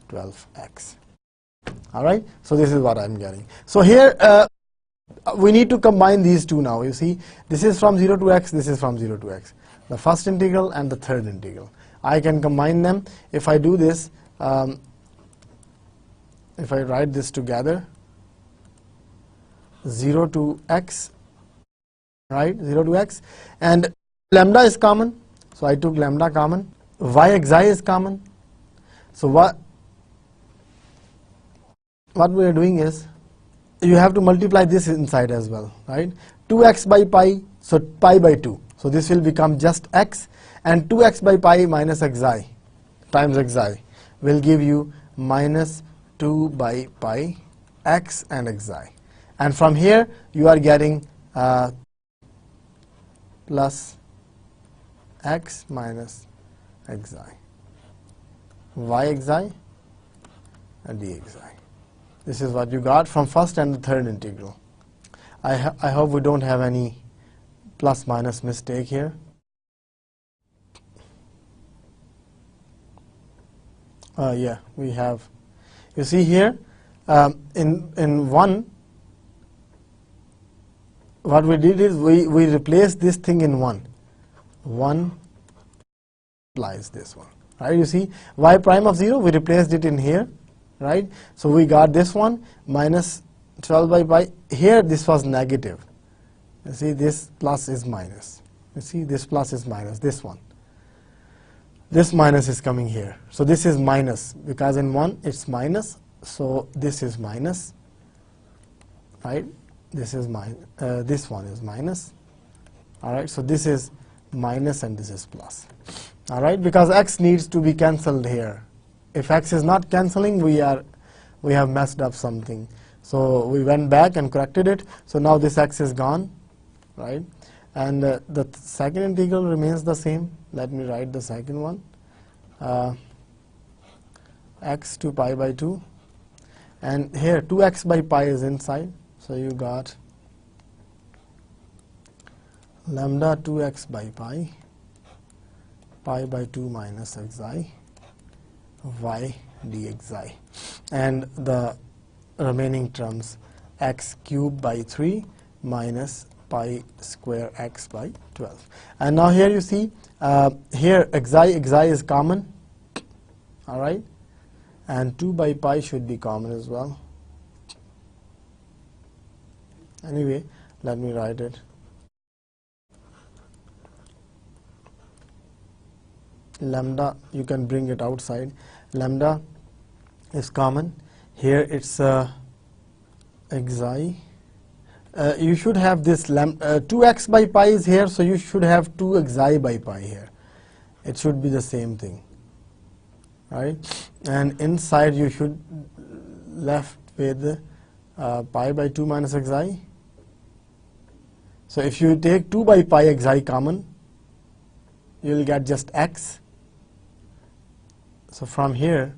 12x. All right, so this is what I'm getting. So here we need to combine these two now. You see, this is from 0 to x, this is from 0 to x. The first integral and the third integral. I can combine them. If I do this, if I write this together, 0 to x right, 0 to x, and lambda is common, so I took lambda common. Y xi is common, so what we are doing is, you have to multiply this inside as well, right? 2x by pi, so pi by 2, so this will become just x, and 2x by pi minus xi times xi will give you minus 2 by pi x and xi, and from here you are getting plus x minus xi, y xi and dxi. This is what you got from first and the third integral. I hope we don't have any plus minus mistake here. Yeah, we have. You see here, in 1, what we did is we replaced this thing in 1. 1 implies this one, right? You see, y prime of 0, we replaced it in here, right? So we got this one minus 12 by pi. Here this was negative. You see, this plus is minus. You see, this plus is minus, this one. This minus is coming here. So this is minus, because in 1 it's minus, so this is minus, right? This is this one is minus. All right, so this is minus and this is plus. All right, because x needs to be cancelled here. If x is not cancelling, we have messed up something. So we went back and corrected it. So now this x is gone, right? And the second integral remains the same. Let me write the second one. X to pi by 2. And here 2x by pi is inside. So you got lambda 2x by pi, pi by 2 minus xi, y dxi. And the remaining terms, x cubed by 3 minus pi square x by 12. And now here you see, here xi is common, all right, and 2 by pi should be common as well. Anyway, let me write it. Lambda, you can bring it outside. Lambda is common. Here it's xi. You should have this 2x by pi is here, so you should have 2 xi by pi here. It should be the same thing, right? And inside you should left with pi by 2 minus xi. So if you take 2 by pi xi common, you will get just x. So from here,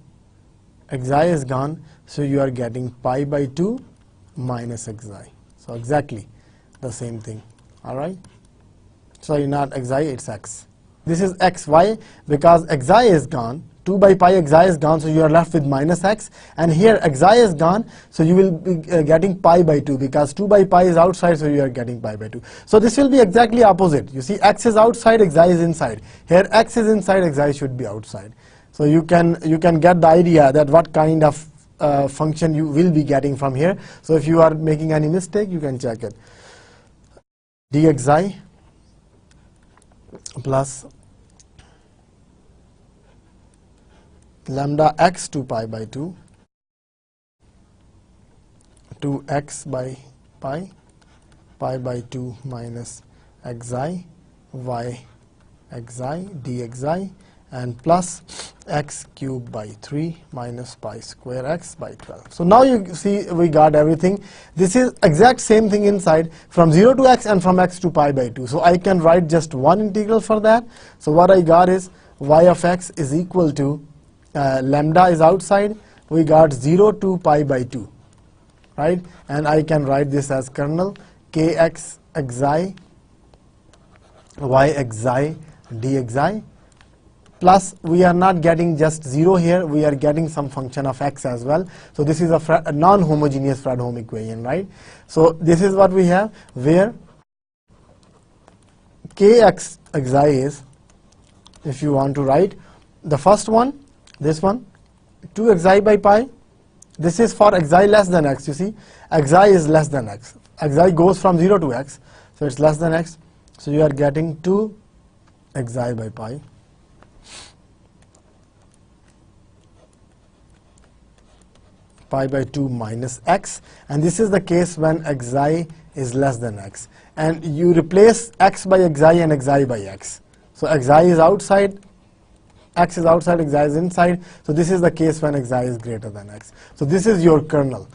xi is gone, so you are getting pi by 2 minus xi. So exactly the same thing, all right? Sorry, not xi, it's x. This is x. Why? Because xi is gone, 2 by pi xi is gone, so you are left with minus x. And here xi is gone, so you will be getting pi by 2, because 2 by pi is outside, so you are getting pi by 2. So this will be exactly opposite. You see, x is outside, xi is inside. Here x is inside, xi should be outside. So you can get the idea that what kind of function you will be getting from here. So if you are making any mistake, you can check it. dxi plus lambda x to pi by 2, 2x by pi, pi by 2 minus xi, y xi dxi, and plus x cubed by 3 minus pi square x by 12. So now you see we got everything. This is exact same thing inside, from 0 to x and from x to pi by 2. So I can write just one integral for that. So what I got is y of x is equal to lambda is outside, we got 0 to pi by 2, right? And I can write this as kernel kx xi y xi dxi, plus we are not getting just 0 here, we are getting some function of x as well. So this is a non-homogeneous Fredholm equation, right? So this is what we have, where kx xi is, if you want to write the first one, this one, 2 xi by pi. This is for xi less than x. You see, xi is less than x. Xi goes from 0 to x. So it's less than x. So you are getting 2 xi by pi by 2 minus x, and this is the case when xi is less than x, and you replace x by xi and xi by x. So xi is outside, x is outside, xi is inside. So this is the case when xi is greater than x. So this is your kernel.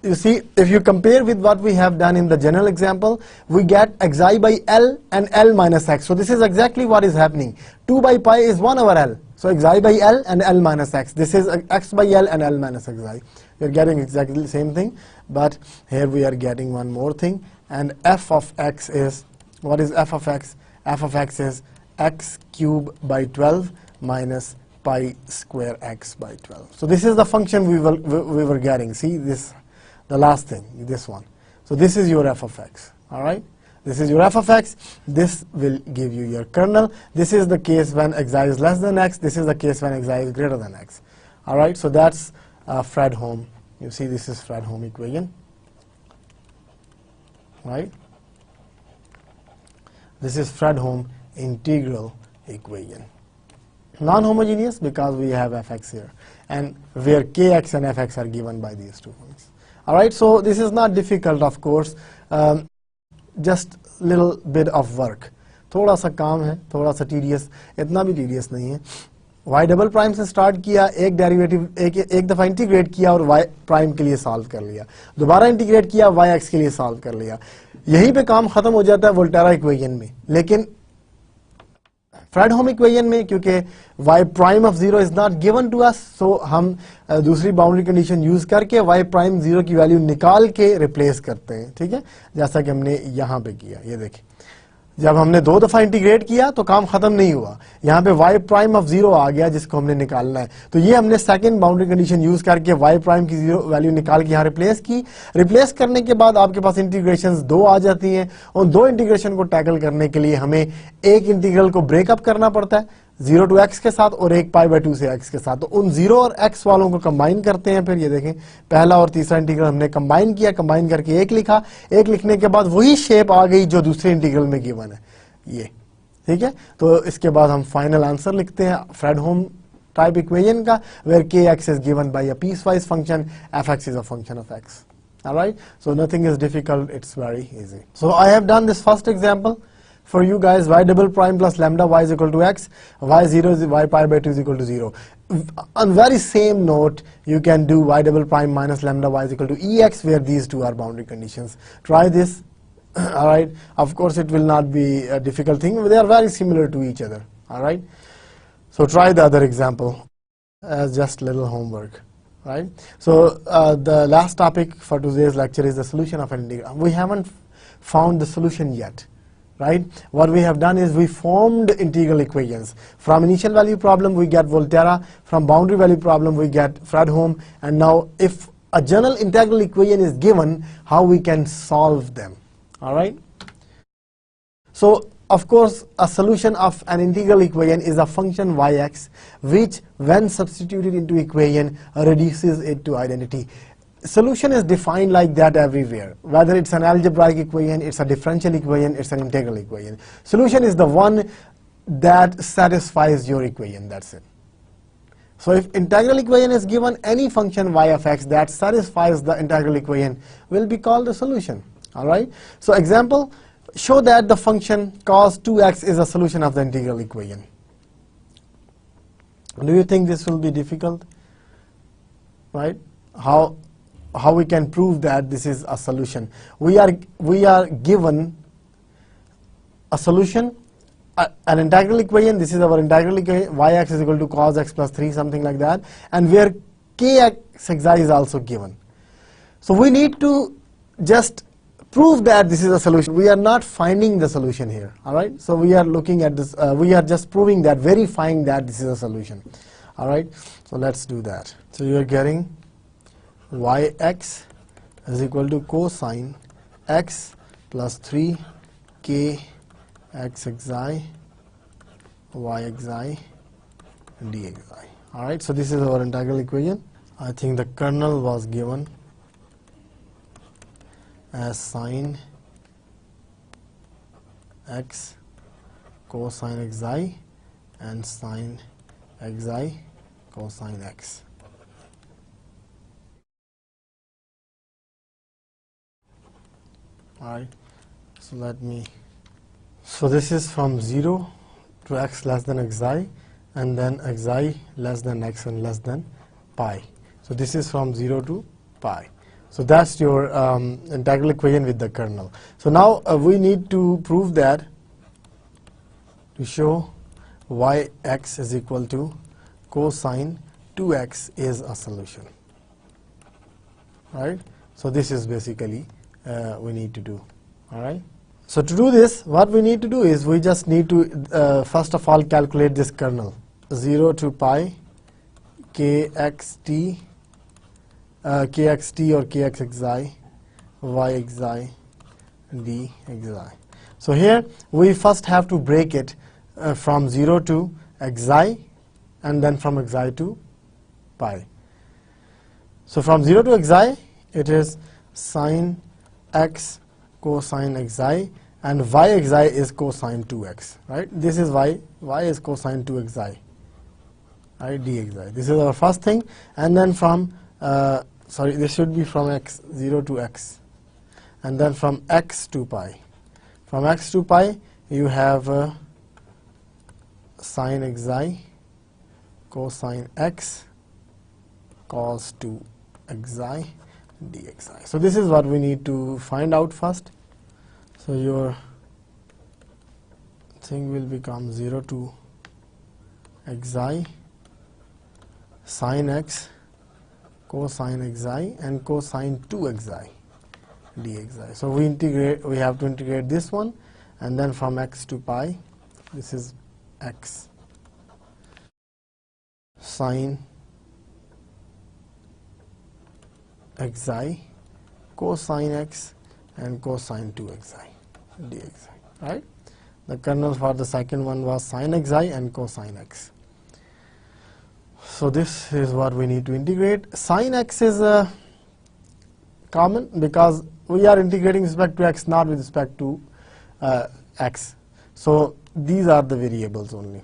You see, if you compare with what we have done in the general example, we get xi by L and L minus x. So this is exactly what is happening. 2 by pi is 1 over L. So xi by L and L minus x. This is x by L and L minus xi. You're getting exactly the same thing, but here we are getting one more thing. And f of x is, what is f of x? F of x is x cube by 12 minus pi square x by 12. So this is the function we were getting. See this, the last thing, this one. So this is your f of x, all right? This is your f of x. This will give you your kernel. This is the case when xi is less than x. This is the case when xi is greater than x, all right? So that's Fredholm. You see, this is Fredholm equation, right? This is Fredholm integral equation. Non-homogeneous because we have fx here, and where kx and fx are given by these two functions. All right, so this is not difficult, of course, just little bit of work. थोड़ा सा काम है, थोड़ा सा tedious, इतना भी tedious नहीं है. y डबल प्राइम से स्टार्ट किया, एक डेरिवेटिव एक दफा इंटीग्रेट किया और y प्राइम के लिए सॉल्व कर लिया, दोबारा इंटीग्रेट किया, y x के लिए सॉल्व कर लिया. यहीं पे काम खत्म हो जाता है वोल्टेरा इक्वेशन में. लेकिन फ्रेडहोम इक्वेशन में क्योंकि y prime of 0 is not given to us, so हम दूसरी बाउंड्री कंडीशन यूज करके y प्राइम 0 की वैल्यू निकाल के रिप्लेस करते हैं. ठीक है, जैसा कि हमने यहां पे किया. ये देखिए, जब हमने 2 दफा इंटीग्रेट किया तो काम खत्म नहीं हुआ. यहाँ पे y प्राइम ऑफ 0 आ गया जिसको हमने निकालना है. तो ये हमने सेकंड बाउंड्री कंडीशन यूज करके y प्राइम की 0 वैल्यू निकाल के यहाँ रिप्लेस की. रिप्लेस करने के बाद आपके पास इंटीग्रेशंस 2 आ जाती हैं. उन 2 इंटीग्रेशन को टैकल करने के लिए हमें एक इंटीग्रल को ब्रेकअप करना पड़ता है 0 टू x के साथ और एक पाई बाय 2 से x के साथ. तो उन 0 और x वालों को कंबाइन करते हैं. फिर ये देखें, पहला और तीसरा इंटीग्रल हमने कंबाइन किया, कंबाइन करके एक लिखा. एक लिखने के बाद वही शेप आ गई जो दूसरे इंटीग्रल में गिवन है, ये. ठीक है, तो इसके बाद हम फाइनल आंसर लिखते हैं फ्रेडहोम टाइप इक्वेशन का, where kx is given by a piecewise function, fx is a function of x. All right, so nothing is difficult, it's very easy. So I have done this first example for you guys. Y double prime plus lambda y is equal to x, y0 is y pi by 2 is equal to 0. On very same note, you can do y double prime minus lambda y is equal to ex, where these two are boundary conditions. Try this. All right, of course it will not be a difficult thing. They are very similar to each other. All right, so try the other example as just little homework. Right, so the last topic for today's lecture is the solution of an integral. We haven't found the solution yet. Right, what we have done is we formed integral equations. From initial value problem we get Volterra, from boundary value problem we get Fredholm, and now if a general integral equation is given, how we can solve them. All right, so of course a solution of an integral equation is a function yx which when substituted into equation reduces it to identity. Solution is defined like that everywhere, whether it's an algebraic equation, it's a differential equation, it's an integral equation. Solution is the one that satisfies your equation, that's it. So if integral equation is given, any function y of x that satisfies the integral equation will be called the solution. All right, so example, show that the function cos 2x is a solution of the integral equation. Do you think this will be difficult? Right, how we can prove that this is a solution? We are given a solution, an integral equation. This is our integral equation, yx is equal to cos x plus 3, something like that, and where kx xi is also given. So we need to just prove that this is a solution. We are not finding the solution here. All right, so we are looking at this, we are just proving that, verifying that this is a solution. All right, so let's do that. So you are getting yx is equal to cosine x plus 3 k x xi y xi dxi. All right, so this is our integral equation. I think the kernel was given as sine x cosine xi and sine xi cosine x. Alright, so this is from 0 to x less than xi, and then xi less than x and less than pi. So this is from 0 to pi. So that's your integral equation with the kernel. So now we need to prove that, to show yx is equal to cosine 2x is a solution. Right? So this is basically we need to do. Alright. So to do this, what we need to do is we just need to first of all calculate this kernel. 0 to pi kxt or kxxi, yxi, dxi. So here we first have to break it from 0 to xi and then from xi to pi. So from 0 to xi it is sine x cosine xi, and yxi is cosine 2x, right? This is y is cosine 2xi, right, dxi. This is our first thing, and then from this should be from x 0 to x, and then from x to pi. From x to pi you have sine xi cosine x cos 2xi dxi. So this is what we need to find out first. So your thing will become 0 to xi sine x cosine xi and cosine 2xi dxi. So we have to integrate this one, and then from x to pi this is x sine xi cosine x and cosine 2xi dxi, right? The kernel for the second one was sine xi and cosine x. So this is what we need to integrate. Sine x is common because we are integrating with respect to x, not with respect to x. So these are the variables only.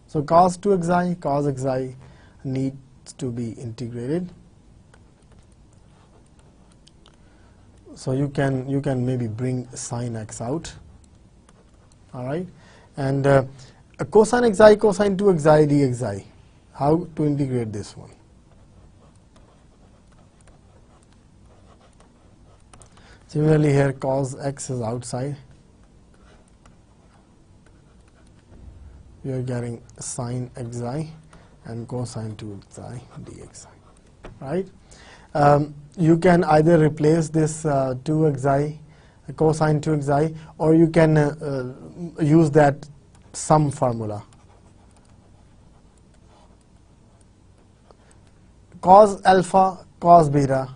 So cos 2xi, cos xi needs to be integrated. So you can maybe bring sine x out. All right, and cosine xi cosine 2xi dxi. How to integrate this one? Similarly here cos x is outside. We are getting sine xi and cosine 2xi dxi, right? You can either replace this 2xi, cosine 2xi, or you can use that sum formula. Cos alpha cos beta,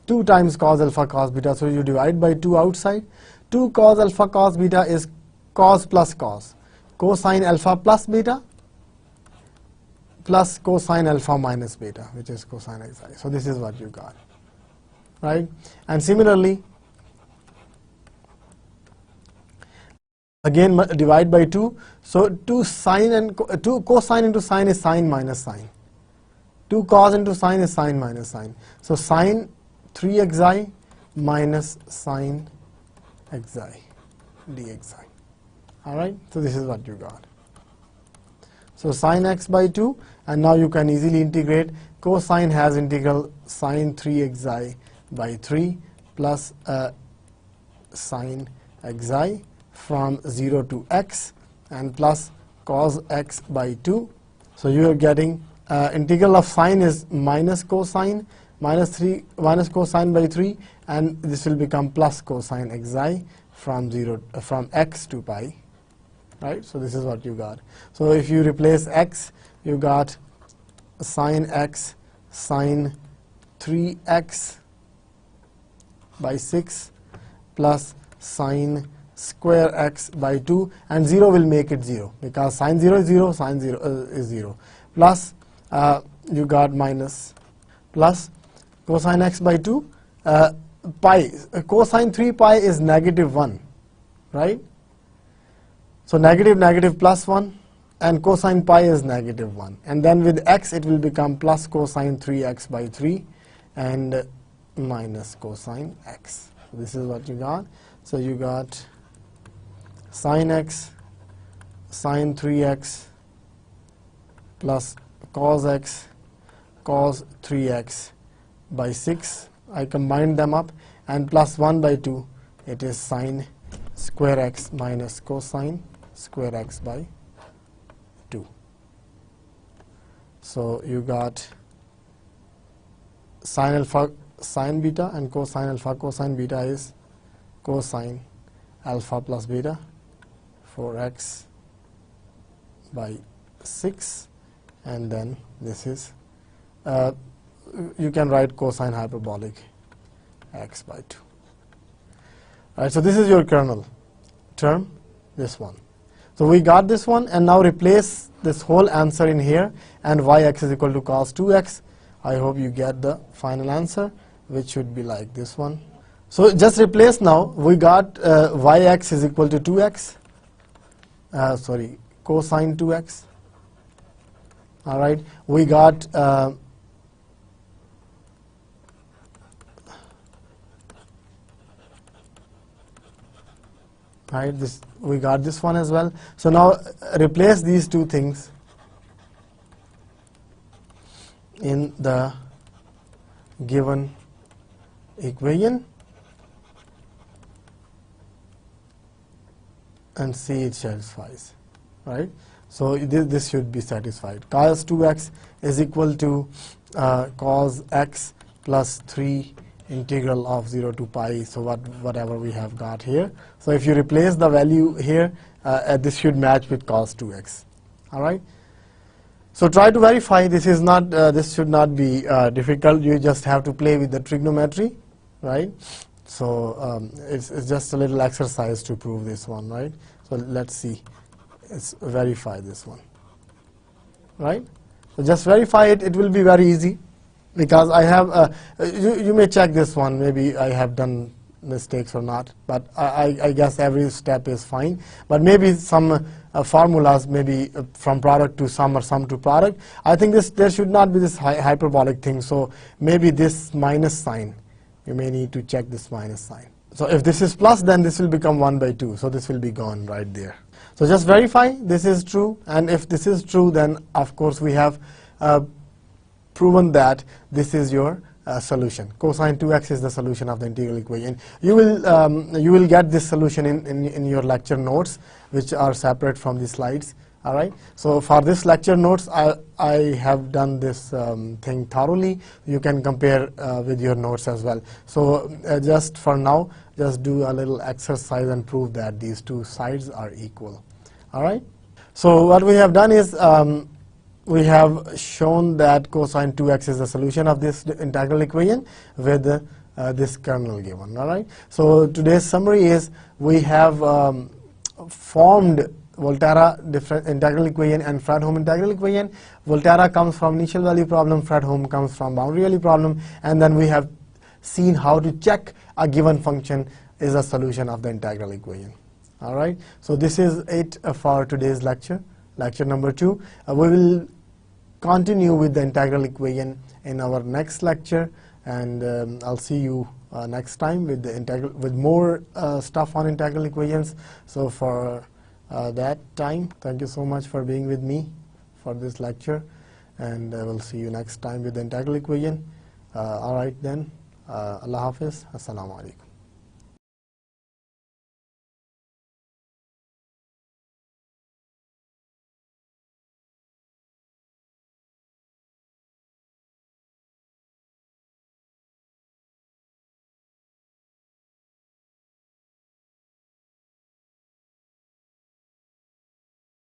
2 times cos alpha cos beta, so you divide by 2 outside. 2 cos alpha cos beta is cos plus cos, cosine alpha plus beta plus cosine alpha minus beta, which is cosine xi. So this is what you got, right? And similarly, again divide by 2. So 2 sine and 2 cosine into sine is sine minus sine. 2 cos into sine is sine minus sine. So sine 3xi minus sine xi dxi. All right. So this is what you got. So sine x by 2, and now you can easily integrate. Cosine has integral sine 3xi by 3 plus sine xi from 0 to x, and plus cos x by 2. So you are getting integral of sine is minus cosine minus cosine by 3, and this will become plus cosine xi from x to pi. Right, so this is what you got. So if you replace x, you got sine x sine 3x by 6 plus sine square x by 2, and 0 will make it 0 because sine 0 is 0, sine 0 is 0, plus you got minus plus cosine x by 2 pi. Cosine 3 pi is negative 1. right? So negative negative plus 1, and cosine pi is negative 1. And then with x it will become plus cosine 3x by 3 and minus cosine x. This is what you got. So you got sine x, sine 3x plus cos x, cos 3x by 6. I combined them up, and plus 1 by 2, it is sine square x minus cosine square x by 2. So you got sine alpha sine beta, and cosine alpha cosine beta is cosine alpha plus beta, 4x by 6, and then this is you can write cosine hyperbolic x by 2. Alright, so this is your kernel term, this one. So we got this one, and now replace this whole answer in here, and yx is equal to cos 2x. I hope you get the final answer, which should be like this one. So just replace now. We got yx is equal to 2x, cosine 2x. All right, we got right, this we got this one as well. So now replace these two things in the given equation and see it satisfies, right? So this should be satisfied. Cos 2x is equal to cos x plus 3 integral of 0 to pi, so whatever we have got here. So if you replace the value here, this should match with cos 2x. All right. So try to verify. This is not. This should not be difficult. You just have to play with the trigonometry, right? So it's just a little exercise to prove this one, right? So let's see. Let's verify this one, right? So just verify it. It will be very easy, because I have. You may check this one. Maybe I have done mistakes or not, but I guess every step is fine. But maybe some formulas, maybe from product to sum or sum to product. I think there should not be this hyperbolic thing. So maybe this minus sign. You may need to check this minus sign. So if this is plus, then this will become 1 by 2. So this will be gone right there. So just verify this is true, and if this is true, then of course we have proven that this is your solution. Cosine 2x is the solution of the integral equation. You will get this solution in your lecture notes, which are separate from the slides. All right. So for this lecture notes, I have done this thing thoroughly. You can compare with your notes as well. So just for now, just do a little exercise and prove that these two sides are equal. All right. So what we have done is we have shown that cosine 2x is the solution of this integral equation with this kernel given. All right. So today's summary is we have formed Volterra integral equation and Fredholm integral equation. Volterra comes from initial value problem, Fredholm comes from boundary value problem, and then we have seen how to check a given function is a solution of the integral equation. All right. So this is it for today's lecture, lecture number 2. We will continue with the integral equation in our next lecture, and I'll see you next time with the with more stuff on integral equations. So for that time, thank you so much for being with me for this lecture, and we'll see you next time with the integral equation. All right then, Allah Hafiz, Assalamu Alaikum.